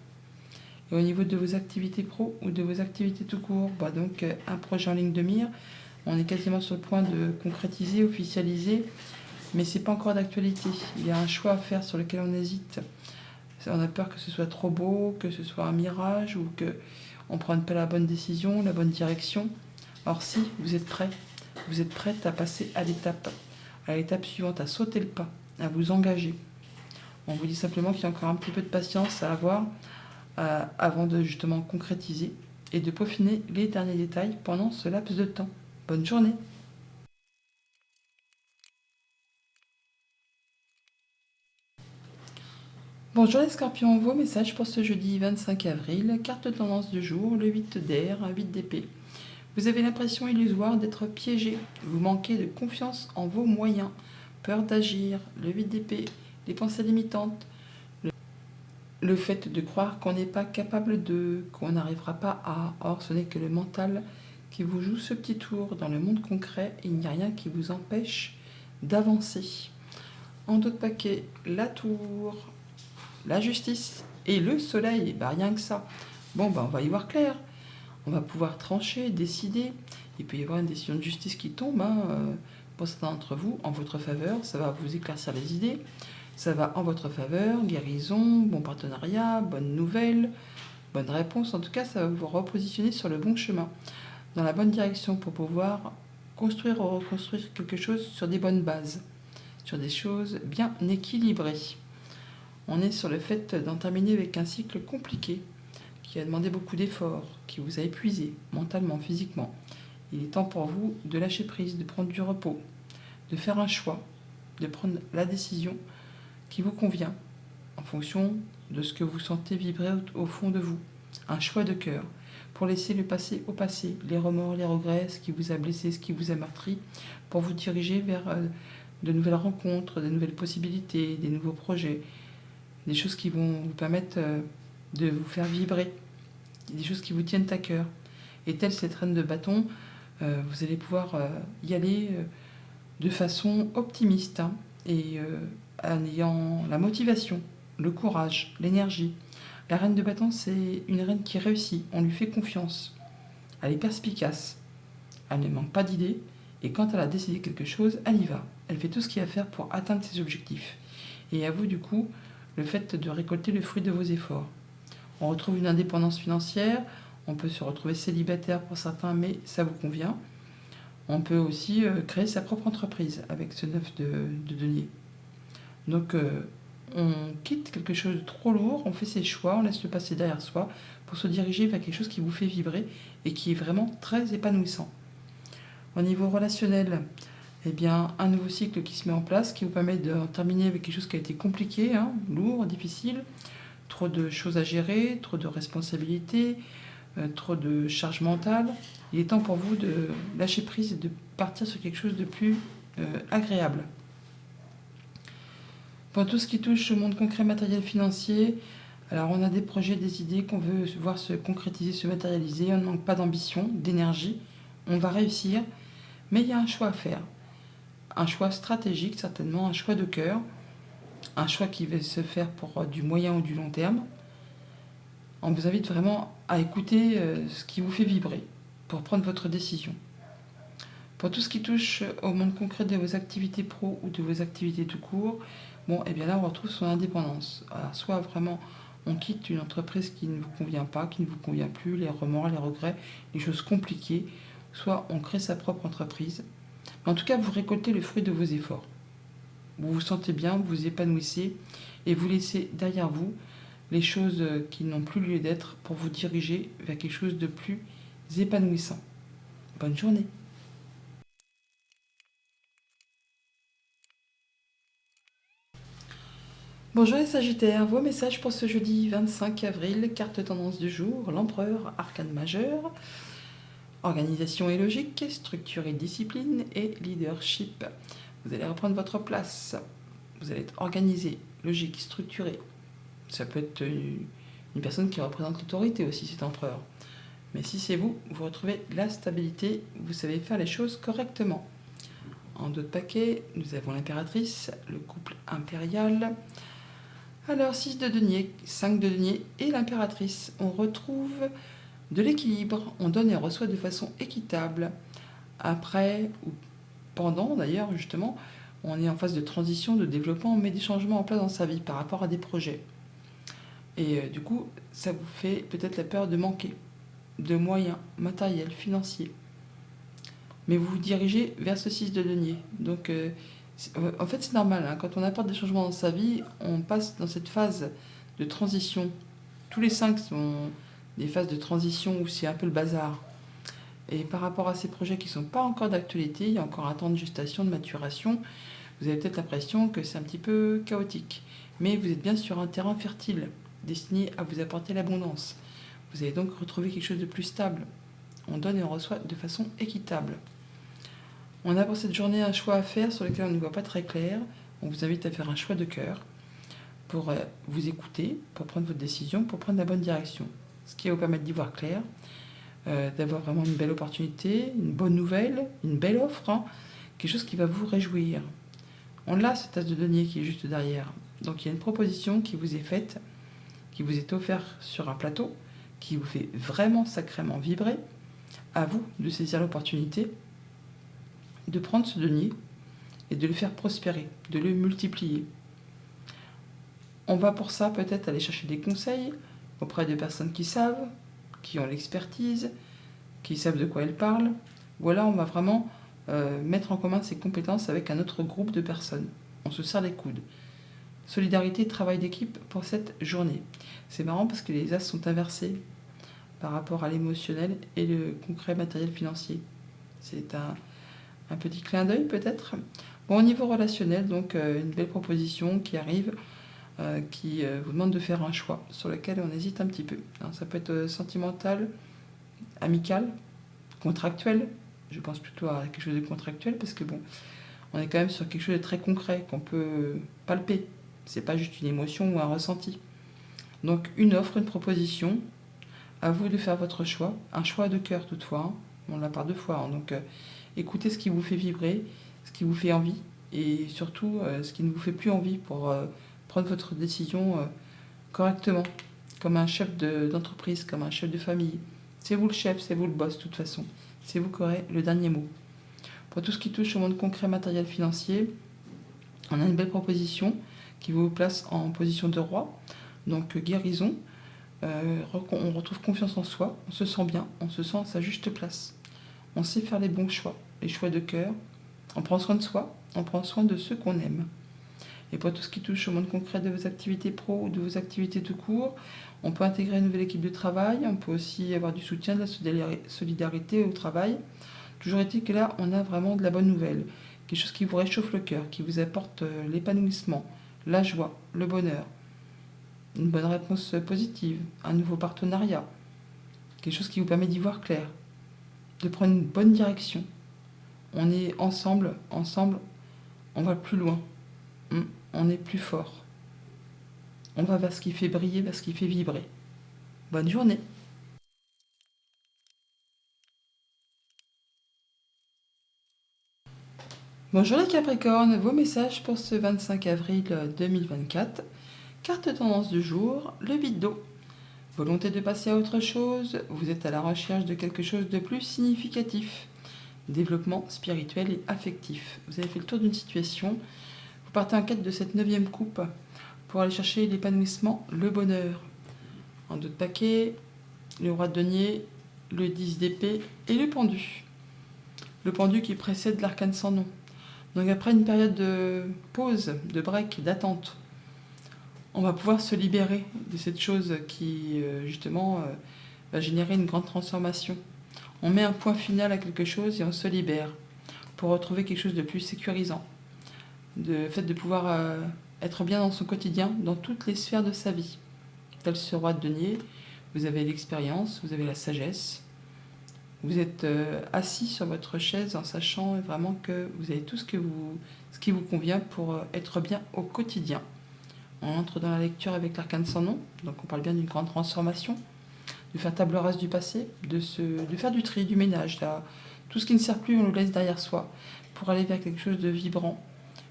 Et au niveau de vos activités pro ou de vos activités tout court, donc un projet en ligne de mire, on est quasiment sur le point de concrétiser, officialiser, mais c'est pas encore d'actualité. Il y a un choix à faire sur lequel on hésite. On a peur que ce soit trop beau, que ce soit un mirage ou qu'on ne prenne pas la bonne décision, la bonne direction. Or si, vous êtes prête à passer à l'étape suivante, à sauter le pas, à vous engager. On vous dit simplement qu'il y a encore un petit peu de patience à avoir avant de justement concrétiser et de peaufiner les derniers détails pendant ce laps de temps. Bonne journée! Bonjour les scorpions, vos messages pour ce jeudi 25 avril. Carte de tendance du jour, le 8 d'air, 8 d'épée. Vous avez l'impression illusoire d'être piégé. Vous manquez de confiance en vos moyens. Peur d'agir, le 8 d'épée, les pensées limitantes. Le fait de croire qu'on n'est pas capable qu'on n'arrivera pas à. Or, ce n'est que le mental qui vous joue ce petit tour. Dans le monde concret, il n'y a rien qui vous empêche d'avancer. En d'autres paquets, la tour, la justice et le soleil. Rien que ça. On va y voir clair. On va pouvoir trancher, décider. Il peut y avoir une décision de justice qui tombe pour certains d'entre vous en votre faveur. Ça va vous éclaircir les idées. Ça va en votre faveur. Guérison, bon partenariat, bonne nouvelle. bonne réponse. En tout cas, ça va vous repositionner sur le bon chemin, dans la bonne direction pour pouvoir construire ou reconstruire quelque chose sur des bonnes bases, sur des choses bien équilibrées. On est sur le fait d'en terminer avec un cycle compliqué qui a demandé beaucoup d'efforts, qui vous a épuisé mentalement, physiquement. Il est temps pour vous de lâcher prise, de prendre du repos, de faire un choix, de prendre la décision qui vous convient en fonction de ce que vous sentez vibrer au fond de vous. Un choix de cœur pour laisser le passé au passé, les remords, les regrets, ce qui vous a blessé, ce qui vous a meurtri, pour vous diriger vers de nouvelles rencontres, de nouvelles possibilités, des nouveaux projets, des choses qui vont vous permettre de vous faire vibrer, des choses qui vous tiennent à cœur. Et telle cette reine de bâton, vous allez pouvoir y aller de façon optimiste, hein, et en ayant la motivation, le courage, l'énergie. La reine de bâton, c'est une reine qui réussit, on lui fait confiance. Elle est perspicace, elle ne manque pas d'idées, et quand elle a décidé quelque chose, elle y va. Elle fait tout ce qu'il y a à faire pour atteindre ses objectifs. Et à vous, du coup, le fait de récolter le fruit de vos efforts. On retrouve une indépendance financière, on peut se retrouver célibataire pour certains, mais ça vous convient. On peut aussi créer sa propre entreprise avec ce 9 de denier. Donc on quitte quelque chose de trop lourd, on fait ses choix, on laisse le passé derrière soi pour se diriger vers quelque chose qui vous fait vibrer et qui est vraiment très épanouissant. Au niveau relationnel, eh bien, un nouveau cycle qui se met en place, qui vous permet de terminer avec quelque chose qui a été compliqué, hein, lourd, difficile, trop de choses à gérer, trop de responsabilités, trop de charge mentale. Il est temps pour vous de lâcher prise et de partir sur quelque chose de plus agréable. Pour tout ce qui touche au monde concret, matériel, financier, alors on a des projets, des idées qu'on veut voir se concrétiser, se matérialiser. On ne manque pas d'ambition, d'énergie. On va réussir, mais il y a un choix à faire. Un choix stratégique, certainement, un choix de cœur. Un choix qui va se faire pour du moyen ou du long terme. On vous invite vraiment à écouter ce qui vous fait vibrer pour prendre votre décision. Pour tout ce qui touche au monde concret de vos activités pro ou de vos activités tout court, bon, et bien là, on retrouve son indépendance. Alors, soit vraiment, on quitte une entreprise qui ne vous convient pas, qui ne vous convient plus, les remords, les regrets, les choses compliquées, soit on crée sa propre entreprise. Mais en tout cas, vous récoltez le fruit de vos efforts. Vous vous sentez bien, vous vous épanouissez et vous laissez derrière vous les choses qui n'ont plus lieu d'être pour vous diriger vers quelque chose de plus épanouissant. Bonne journée. Bonjour les Sagittaires, vos messages pour ce jeudi 25 avril, carte tendance du jour, l'empereur, arcane majeur, organisation et logique, structure et discipline et leadership. Vous allez reprendre votre place, vous allez être organisé, logique, structuré. Ça peut être une personne qui représente l'autorité aussi, cet empereur. Mais si c'est vous, vous retrouvez la stabilité, vous savez faire les choses correctement. En dos de paquet, nous avons l'impératrice, le couple impérial. Alors 6 de denier, 5 de denier et l'impératrice. On retrouve de l'équilibre, on donne et reçoit de façon équitable. Après ou pendant d'ailleurs justement, on est en phase de transition, de développement, on met des changements en place dans sa vie par rapport à des projets. Et du coup, ça vous fait peut-être la peur de manquer de moyens matériels, financiers. Mais vous vous dirigez vers ce 6 de denier. Donc en fait, c'est normal, hein. Quand on apporte des changements dans sa vie, on passe dans cette phase de transition. Tous les 5 sont des phases de transition où c'est un peu le bazar. Et par rapport à ces projets qui ne sont pas encore d'actualité, il y a encore un temps de gestation, de maturation, vous avez peut-être l'impression que c'est un petit peu chaotique. Mais vous êtes bien sur un terrain fertile, destiné à vous apporter l'abondance. Vous allez donc retrouver quelque chose de plus stable. On donne et on reçoit de façon équitable. On a pour cette journée un choix à faire sur lequel on ne voit pas très clair. On vous invite à faire un choix de cœur pour vous écouter, pour prendre votre décision, pour prendre la bonne direction. Ce qui va vous permettre d'y voir clair, d'avoir vraiment une belle opportunité, une bonne nouvelle, une belle offre, hein, quelque chose qui va vous réjouir. On a cette tasse de denier qui est juste derrière. Donc il y a une proposition qui vous est faite, qui vous est offerte sur un plateau, qui vous fait vraiment sacrément vibrer. À vous de saisir l'opportunité, de prendre ce denier et de le faire prospérer, de le multiplier. On va pour ça peut-être aller chercher des conseils, auprès de personnes qui savent, qui ont l'expertise, qui savent de quoi elles parlent. Voilà, on va vraiment mettre en commun ces compétences avec un autre groupe de personnes. On se serre les coudes. Solidarité et travail d'équipe pour cette journée. C'est marrant parce que les as sont inversés par rapport à l'émotionnel et le concret matériel financier. C'est un petit clin d'œil peut-être. Bon, au niveau relationnel, donc une belle proposition qui arrive, qui vous demande de faire un choix sur lequel on hésite un petit peu. Alors, ça peut être sentimental, amical, contractuel. Je pense plutôt à quelque chose de contractuel parce que bon, on est quand même sur quelque chose de très concret qu'on peut palper. C'est pas juste une émotion ou un ressenti. Donc une offre, une proposition, à vous de faire votre choix. Un choix de cœur toutefois, hein. On l'a par deux fois. Hein. Donc écoutez ce qui vous fait vibrer, ce qui vous fait envie et surtout ce qui ne vous fait plus envie pour prendre votre décision correctement, comme un chef d'entreprise, comme un chef de famille. C'est vous le chef, c'est vous le boss de toute façon. C'est vous qui aurez le dernier mot. Pour tout ce qui touche au monde concret, matériel, financier, on a une belle proposition qui vous place en position de roi. Donc guérison, on retrouve confiance en soi, on se sent bien, on se sent à sa juste place. On sait faire les bons choix, les choix de cœur. On prend soin de soi, on prend soin de ceux qu'on aime. Et pour tout ce qui touche au monde concret de vos activités pro ou de vos activités tout court, on peut intégrer une nouvelle équipe de travail, on peut aussi avoir du soutien, de la solidarité au travail. Toujours est-il que là, on a vraiment de la bonne nouvelle, quelque chose qui vous réchauffe le cœur, qui vous apporte l'épanouissement, la joie, le bonheur, une bonne réponse positive, un nouveau partenariat, quelque chose qui vous permet d'y voir clair, de prendre une bonne direction. On est ensemble, on va plus loin, on est plus fort. On va vers ce qui fait briller, vers ce qui fait vibrer. Bonne journée! Bonjour les Capricornes, vos messages pour ce 25 avril 2024. Carte tendance du jour, le vide d'eau. Volonté de passer à autre chose, vous êtes à la recherche de quelque chose de plus significatif. Développement spirituel et affectif. Vous avez fait le tour d'une situation, vous partez en quête de cette 9e coupe pour aller chercher l'épanouissement, le bonheur. En dos de paquet, le roi de denier, le 10 d'épée et le pendu. Le pendu qui précède l'arcane sans nom. Donc après une période de pause, de break, d'attente, on va pouvoir se libérer de cette chose qui, justement, va générer une grande transformation. On met un point final à quelque chose et on se libère pour retrouver quelque chose de plus sécurisant. Le fait de pouvoir être bien dans son quotidien, dans toutes les sphères de sa vie. Tel ce roi de denier, vous avez l'expérience, vous avez la sagesse. Vous êtes assis sur votre chaise en sachant vraiment que vous avez tout ce qui vous convient pour être bien au quotidien. On entre dans la lecture avec l'arcane sans nom, donc on parle bien d'une grande transformation, de faire table rase du passé, de faire du tri, du ménage. Là. Tout ce qui ne sert plus, on le laisse derrière soi pour aller vers quelque chose de vibrant.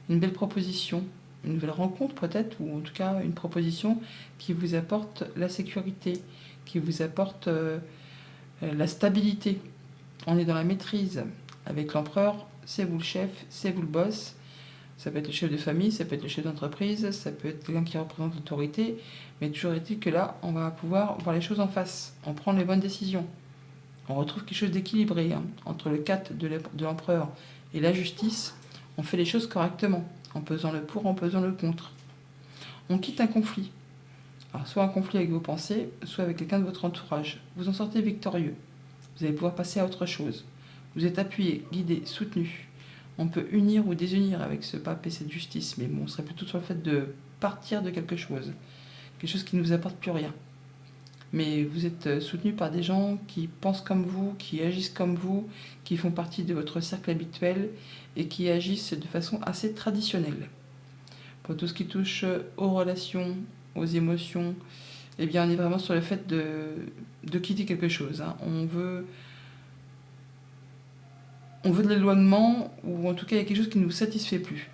Une belle proposition, une nouvelle rencontre peut-être, ou en tout cas une proposition qui vous apporte la sécurité, qui vous apporte la stabilité. On est dans la maîtrise. Avec l'empereur, c'est vous le chef, c'est vous le boss. Ça peut être le chef de famille, ça peut être le chef d'entreprise, ça peut être quelqu'un qui représente l'autorité. Mais toujours est-il que là, on va pouvoir voir les choses en face. On prend les bonnes décisions. On retrouve quelque chose d'équilibré entre le 4 de l'empereur et la justice. On fait les choses correctement, en pesant le pour, en pesant le contre. On quitte un conflit. Alors, soit un conflit avec vos pensées, soit avec quelqu'un de votre entourage. Vous en sortez victorieux. Vous allez pouvoir passer à autre chose. Vous êtes appuyé, guidé, soutenu. On peut unir ou désunir avec ce pape et cette justice, mais bon, on serait plutôt sur le fait de partir de quelque chose qui ne vous apporte plus rien. Mais vous êtes soutenu par des gens qui pensent comme vous, qui agissent comme vous, qui font partie de votre cercle habituel et qui agissent de façon assez traditionnelle. Pour tout ce qui touche aux relations, aux émotions, eh bien on est vraiment sur le fait de quitter quelque chose. On veut de l'éloignement, ou en tout cas il y a quelque chose qui ne vous satisfait plus.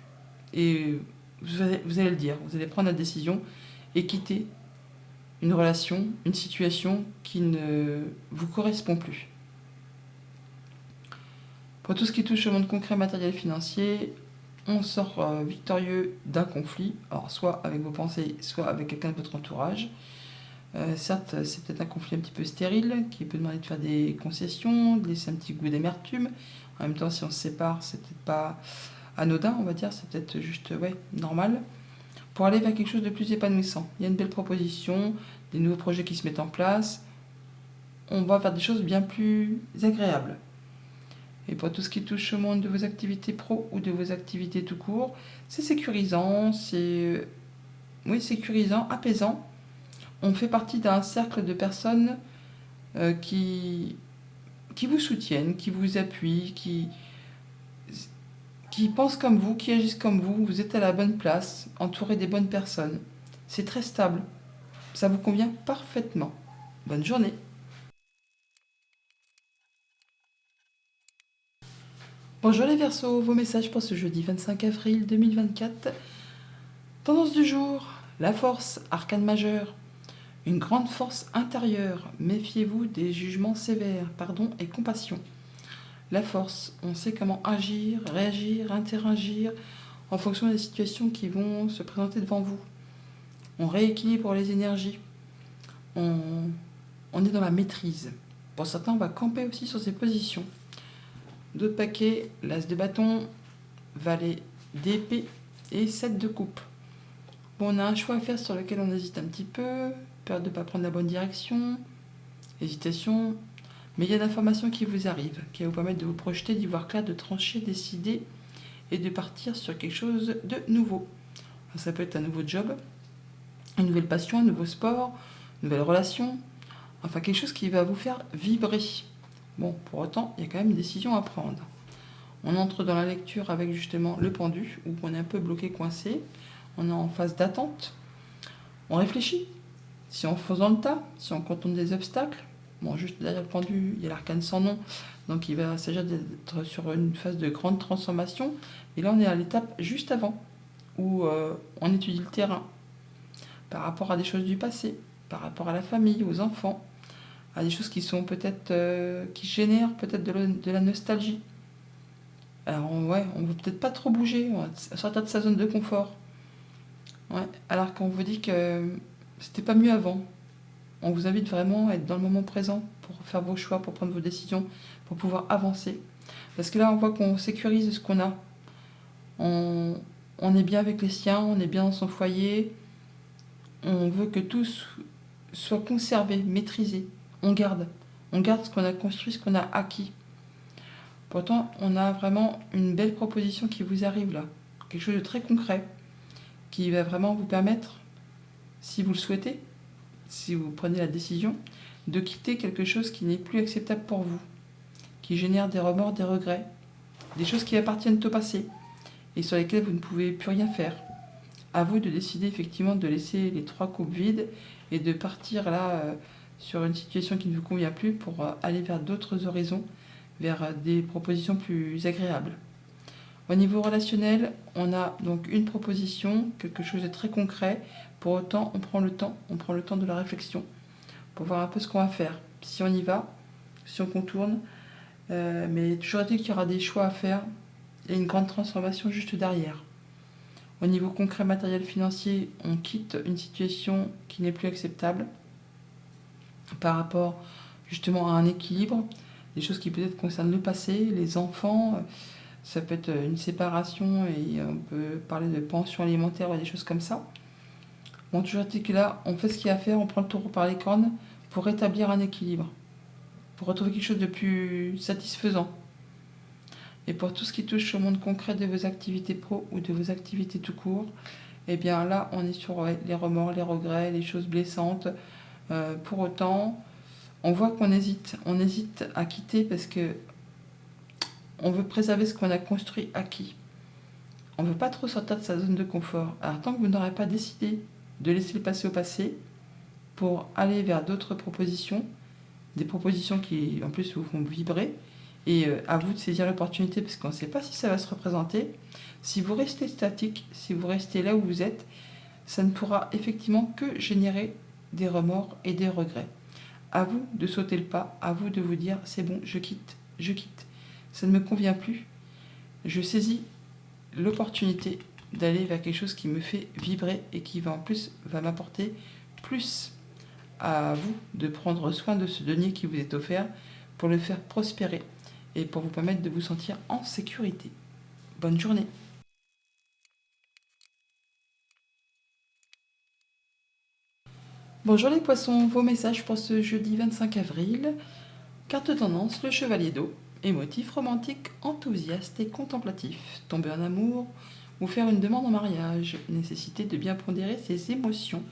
Et vous allez le dire, vous allez prendre la décision et quitter une relation, une situation qui ne vous correspond plus. Pour tout ce qui touche au monde concret, matériel, financier, on sort victorieux d'un conflit, alors soit avec vos pensées, soit avec quelqu'un de votre entourage. Certes, c'est peut-être un conflit un petit peu stérile qui peut demander de faire des concessions, de laisser un petit goût d'amertume. En même temps, si on se sépare, c'est peut-être pas anodin, on va dire, c'est peut-être juste normal. Pour aller vers quelque chose de plus épanouissant. Il y a une belle proposition, des nouveaux projets qui se mettent en place. On va vers des choses bien plus agréables. Et pour tout ce qui touche au monde de vos activités pro ou de vos activités tout court, c'est sécurisant, sécurisant, apaisant. On fait partie d'un cercle de personnes qui vous soutiennent, qui vous appuient, qui pensent comme vous, qui agissent comme vous. Vous êtes à la bonne place, entouré des bonnes personnes. C'est très stable. Ça vous convient parfaitement. Bonne journée. Bonjour les Verseaux, vos messages pour ce jeudi 25 avril 2024. Tendance du jour, la force, arcane majeur. Une grande force intérieure, méfiez-vous des jugements sévères, pardon et compassion. La force, on sait comment agir, réagir, interagir en fonction des situations qui vont se présenter devant vous. On rééquilibre les énergies, on est dans la maîtrise. Pour certains, on va camper aussi sur ses positions. D'autres paquets, l'as de bâton, valet d'épée et 7 de coupe. Bon, on a un choix à faire sur lequel on hésite un petit peu, peur de ne pas prendre la bonne direction, hésitation, mais il y a d'informations qui vous arrivent, qui va vous permettre de vous projeter, d'y voir clair, de trancher, décider et de partir sur quelque chose de nouveau. Ça peut être un nouveau job, une nouvelle passion, un nouveau sport, une nouvelle relation, enfin quelque chose qui va vous faire vibrer. Bon, pour autant, il y a quand même une décision à prendre. On entre dans la lecture avec justement le pendu, où on est un peu bloqué, coincé. On est en phase d'attente. On réfléchit. Si on fonce dans le tas, si on contourne des obstacles, bon, juste derrière le pendu, il y a l'arcane sans nom, donc il va s'agir d'être sur une phase de grande transformation. Et là, on est à l'étape juste avant, où on étudie le terrain, par rapport à des choses du passé, par rapport à la famille, aux enfants, à des choses qui sont peut-être qui génèrent peut-être de la nostalgie. Alors on veut peut-être pas trop bouger, on va sortir de sa zone de confort. Alors qu'on vous dit que c'était pas mieux avant. On vous invite vraiment à être dans le moment présent pour faire vos choix, pour prendre vos décisions, pour pouvoir avancer. Parce que là, on voit qu'on sécurise ce qu'on a. On est bien avec les siens, on est bien dans son foyer. On veut que tout soit conservé, maîtrisé. On garde ce qu'on a construit, ce qu'on a acquis. Pourtant, on a vraiment une belle proposition qui vous arrive là. Quelque chose de très concret qui va vraiment vous permettre, si vous le souhaitez, si vous prenez la décision, de quitter quelque chose qui n'est plus acceptable pour vous, qui génère des remords, des regrets, des choses qui appartiennent au passé et sur lesquelles vous ne pouvez plus rien faire. À vous de décider effectivement de laisser les 3 coupes vides et de partir là sur une situation qui ne vous convient plus pour aller vers d'autres horizons, vers des propositions plus agréables. Au niveau relationnel, on a donc une proposition, quelque chose de très concret. Pour autant, on prend le temps de la réflexion pour voir un peu ce qu'on va faire. Si on y va, si on contourne, mais toujours est-il qu'il y aura des choix à faire et une grande transformation juste derrière. Au niveau concret, matériel, financier, on quitte une situation qui n'est plus acceptable par rapport justement à un équilibre, des choses qui peut-être concernent le passé, les enfants, ça peut être une séparation et on peut parler de pension alimentaire ou des choses comme ça. Bon, toujours est-il que là, on fait ce qu'il y a à faire, on prend le taureau par les cornes pour rétablir un équilibre, pour retrouver quelque chose de plus satisfaisant. Et pour tout ce qui touche au monde concret de vos activités pro ou de vos activités tout court, eh bien là, on est sur les remords, les regrets, les choses blessantes. Pour autant, on voit qu'on hésite. On hésite à quitter parce que on veut préserver ce qu'on a construit, acquis. On ne veut pas trop sortir de sa zone de confort. Alors tant que vous n'aurez pas décidé de laisser le passé au passé pour aller vers d'autres propositions, des propositions qui en plus vous font vibrer, et à vous de saisir l'opportunité parce qu'on ne sait pas si ça va se représenter. Si vous restez statique, si vous restez là où vous êtes, ça ne pourra effectivement que générer des remords et des regrets. À vous de sauter le pas, à vous de vous dire c'est bon, je quitte. Ça ne me convient plus. Je saisis l'opportunité d'aller vers quelque chose qui me fait vibrer et qui va en plus va m'apporter plus à vous de prendre soin de ce denier qui vous est offert pour le faire prospérer et pour vous permettre de vous sentir en sécurité. Bonne journée. Bonjour les poissons, vos messages pour ce jeudi 25 avril. Carte tendance, le chevalier d'eau. Émotif, romantique, enthousiaste et contemplatif. Tomber en amour ou faire une demande en mariage. Nécessité de bien pondérer ses émotions.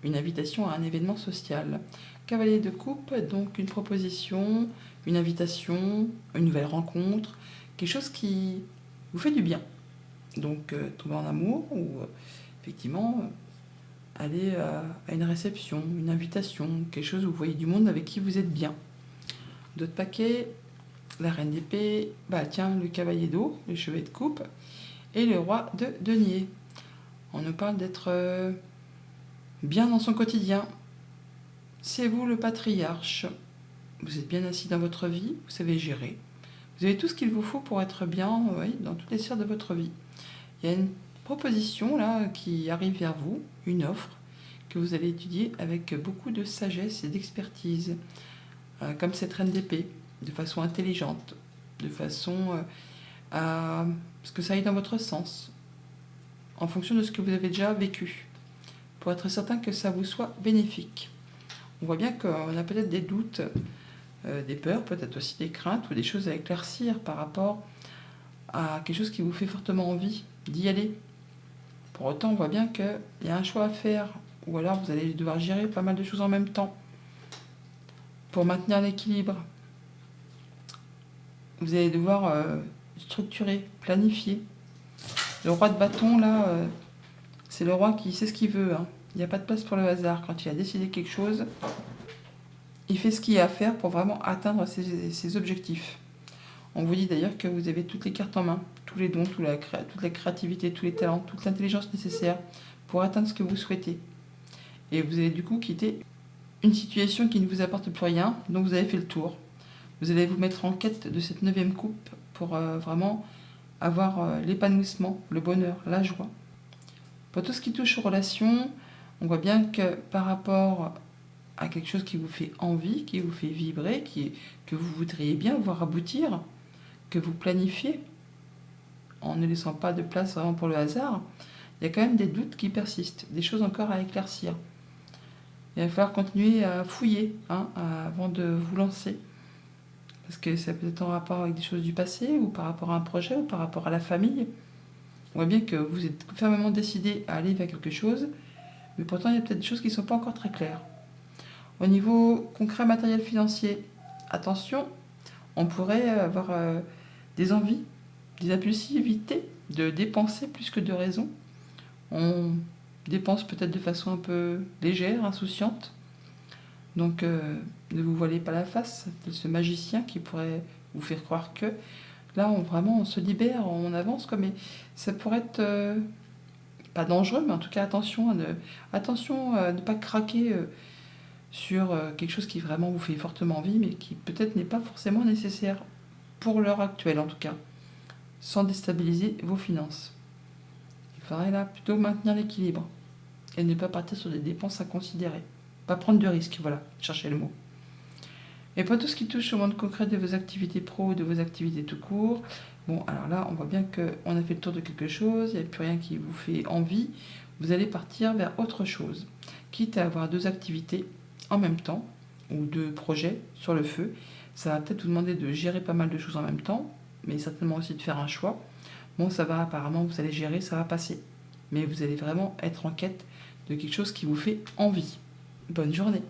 Une invitation à un événement social. Cavalier de coupe, donc une proposition, une invitation, une nouvelle rencontre, quelque chose qui vous fait du bien. Donc tomber en amour ou effectivement aller à une réception, une invitation, quelque chose où vous voyez du monde avec qui vous êtes bien. D'autres paquets, la reine d'épée, tiens, le cavalier d'eau, le chevalier de coupe et le roi de denier. On nous parle d'être bien dans son quotidien. C'est vous le patriarche. Vous êtes bien assis dans votre vie, vous savez gérer. Vous avez tout ce qu'il vous faut pour être bien dans toutes les sphères de votre vie. Il y a une proposition là qui arrive vers vous, une offre que vous allez étudier avec beaucoup de sagesse et d'expertise, comme cette reine d'épée, de façon intelligente, de façon à ce que ça aille dans votre sens, en fonction de ce que vous avez déjà vécu, pour être certain que ça vous soit bénéfique. On voit bien qu'on a peut-être des doutes, des peurs, peut-être aussi des craintes ou des choses à éclaircir par rapport à quelque chose qui vous fait fortement envie d'y aller. Pour autant, on voit bien qu'il y a un choix à faire, ou alors vous allez devoir gérer pas mal de choses en même temps pour maintenir l'équilibre. Vous allez devoir structurer, planifier. Le roi de bâton, là, c'est le roi qui sait ce qu'il veut. Il n'y a pas de place pour le hasard. Quand il a décidé quelque chose, il fait ce qu'il y a à faire pour vraiment atteindre ses objectifs. On vous dit d'ailleurs que vous avez toutes les cartes en main, tous les dons, toute la créativité, tous les talents, toute l'intelligence nécessaire pour atteindre ce que vous souhaitez. Et vous allez du coup quitter une situation qui ne vous apporte plus rien, dont vous avez fait le tour. Vous allez vous mettre en quête de cette 9e coupe pour vraiment avoir l'épanouissement, le bonheur, la joie. Pour tout ce qui touche aux relations, on voit bien que par rapport à quelque chose qui vous fait envie, qui vous fait vibrer, que vous voudriez bien voir aboutir, que vous planifiez, en ne laissant pas de place vraiment pour le hasard, il y a quand même des doutes qui persistent, des choses encore à éclaircir. Il va falloir continuer à fouiller avant de vous lancer. Parce que ça peut être en rapport avec des choses du passé, ou par rapport à un projet, ou par rapport à la famille. On voit bien que vous êtes fermement décidé à aller vers quelque chose, mais pourtant il y a peut-être des choses qui ne sont pas encore très claires. Au niveau concret, matériel, financier, attention, on pourrait avoir des envies, des impulsivités de dépenser plus que de raison. On dépense peut-être de façon un peu légère, insouciante. Donc ne vous voilez pas la face de ce magicien qui pourrait vous faire croire que là on se libère, on avance, mais ça pourrait être pas dangereux, mais en tout cas attention à ne pas craquer sur quelque chose qui vraiment vous fait fortement envie, mais qui peut-être n'est pas forcément nécessaire pour l'heure actuelle en tout cas, sans déstabiliser vos finances. Il faudrait là plutôt maintenir l'équilibre et ne pas partir sur des dépenses à considérer. Pas prendre de risques, voilà, cherchez le mot. Et pour tout ce qui touche au monde concret de vos activités pro ou de vos activités tout court, bon, alors là, on voit bien qu'on a fait le tour de quelque chose, il n'y a plus rien qui vous fait envie, vous allez partir vers autre chose. Quitte à avoir 2 activités en même temps, ou 2 projets sur le feu, ça va peut-être vous demander de gérer pas mal de choses en même temps, mais certainement aussi de faire un choix. Bon, ça va, apparemment, vous allez gérer, ça va passer. Mais vous allez vraiment être en quête de quelque chose qui vous fait envie. Bonne journée.